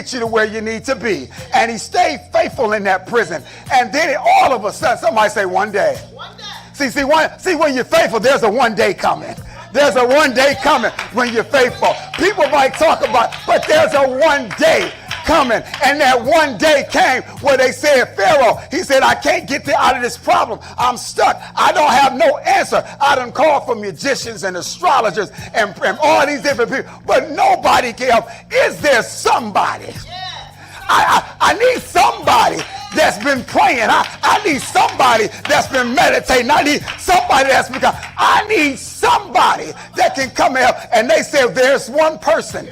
get you to where you need to be. And he stayed faithful in that prison. And then all of a sudden, somebody say one day. One day. See, when you're faithful, there's a one day coming. There's a one day coming when you're faithful. People might talk about, but there's a one day coming. And that one day came where they said, Pharaoh, he said, I can't get out of this problem. I'm stuck. I don't have no answer. I done called for magicians and astrologers and all these different people, but nobody can help. Is there somebody? I need somebody that's been praying. I need somebody that's been meditating. I need somebody that's been, I need somebody that can come and help. And they said, there's one person.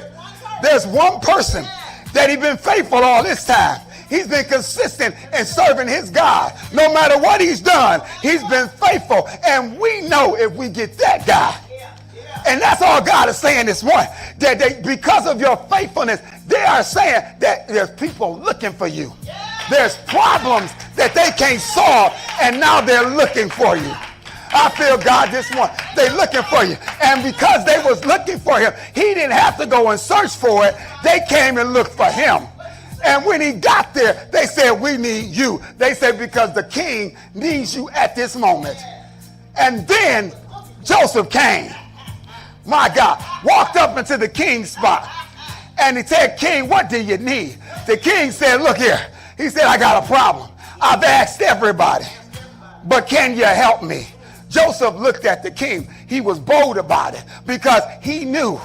There's one person that he's been faithful all this time. He's been consistent in serving his God. No matter what he's done, he's been faithful. And we know if we get that guy. And that's all God is saying this morning. That because of your faithfulness, they are saying that there's people looking for you. There's problems that they can't solve, and now they're looking for you. I feel God this morning. They're looking for you. And because they was looking for him, he didn't have to go and search for it. They came and looked for him. And when he got there, they said, we need you. They said, because the king needs you at this moment. And then Joseph came. My God, walked up into the king's spot. And he said, King, what do you need? The king said, look here. He said, I got a problem. I've asked everybody, but can you help me? Joseph looked at the king. He was bold about it because he knew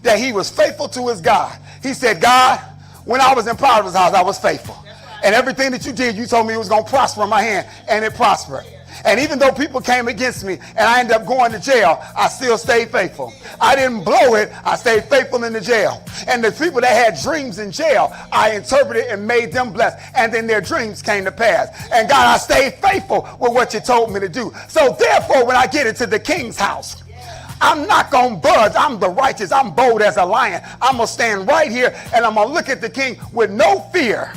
that he was faithful to his God. He said, God, when I was in Potiphar's house, I was faithful. And everything that you did, you told me it was going to prosper in my hand, and it prospered. And even though people came against me and I ended up going to jail, I still stayed faithful. I didn't blow it. I stayed faithful in the jail. And the people that had dreams in jail, I interpreted and made them blessed. And then their dreams came to pass. And God, I stayed faithful with what you told me to do. So therefore, when I get into the king's house, I'm not going to budge. I'm the righteous. I'm bold as a lion. I'm going to stand right here and I'm going to look at the king with no fear.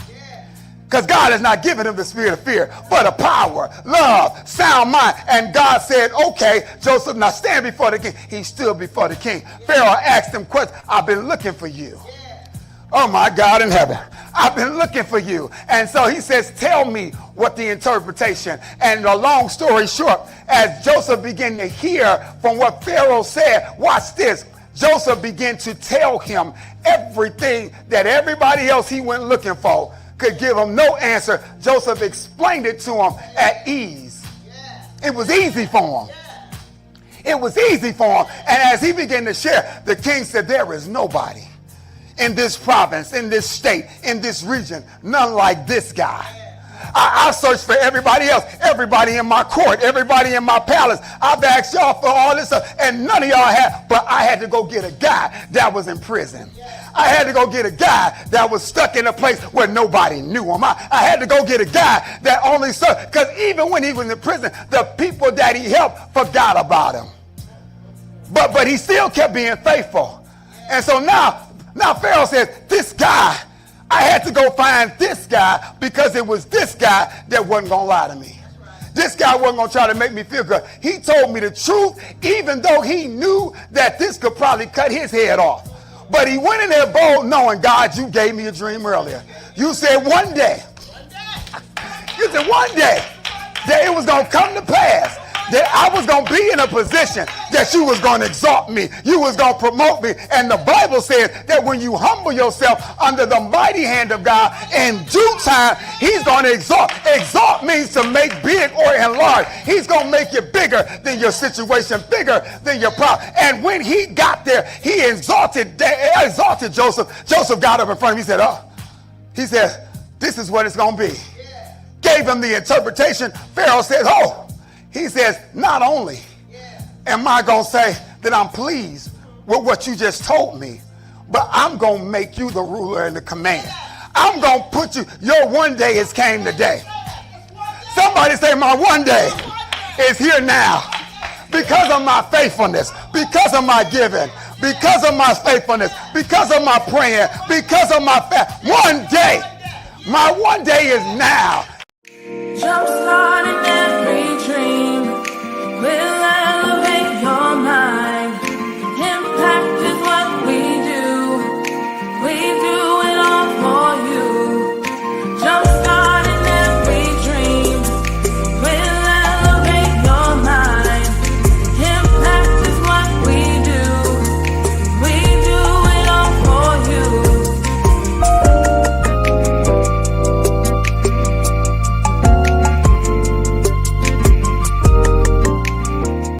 Because God has not given him the spirit of fear, but a power, love, sound mind. And God said, okay, Joseph, now stand before the king. He stood before the king. Pharaoh asked him questions. I've been looking for you. Oh, my God in heaven. I've been looking for you. And so he says, tell me what the interpretation. And the long story short, as Joseph began to hear from what Pharaoh said, watch this. Joseph began to tell him everything that everybody else he went looking for could give him no answer. Joseph explained it to him at ease. It was easy for him. It was easy for him. And as he began to share, the king said, there is nobody in this province, in this state, in this region, none like this guy. I searched for everybody else, everybody in my court, everybody in my palace. I've asked y'all for all this stuff, and none of y'all had, but I had to go get a guy that was in prison. I had to go get a guy that was stuck in a place where nobody knew him. I had to go get a guy that only served, because even when he was in prison, the people that he helped forgot about him. But he still kept being faithful. And so now Pharaoh says, this guy, I had to go find this guy because it was this guy that wasn't going to lie to me. This guy wasn't going to try to make me feel good. He told me the truth, even though he knew that this could probably cut his head off. But he went in there bold knowing, God, you gave me a dream earlier. You said one day. You said one day that it was going to come to pass, that I was going to be in a position that you was going to exalt me. You was going to promote me. And the Bible says that when you humble yourself under the mighty hand of God, in due time, he's going to exalt. Exalt means to make big or enlarge. He's going to make you bigger than your situation, bigger than your problem. And when he got there, he exalted Joseph. Joseph got up in front of him. He said, this is what it's going to be. Gave him the interpretation. Pharaoh says, he says, not only am I going to say that I'm pleased with what you just told me, but I'm going to make you the ruler and the command. I'm going to put you, your one day has came today. Somebody say my one day is here now because of my faithfulness, because of my giving, because of my faithfulness, because of my praying, because of my one day. My one day is now. Jump starting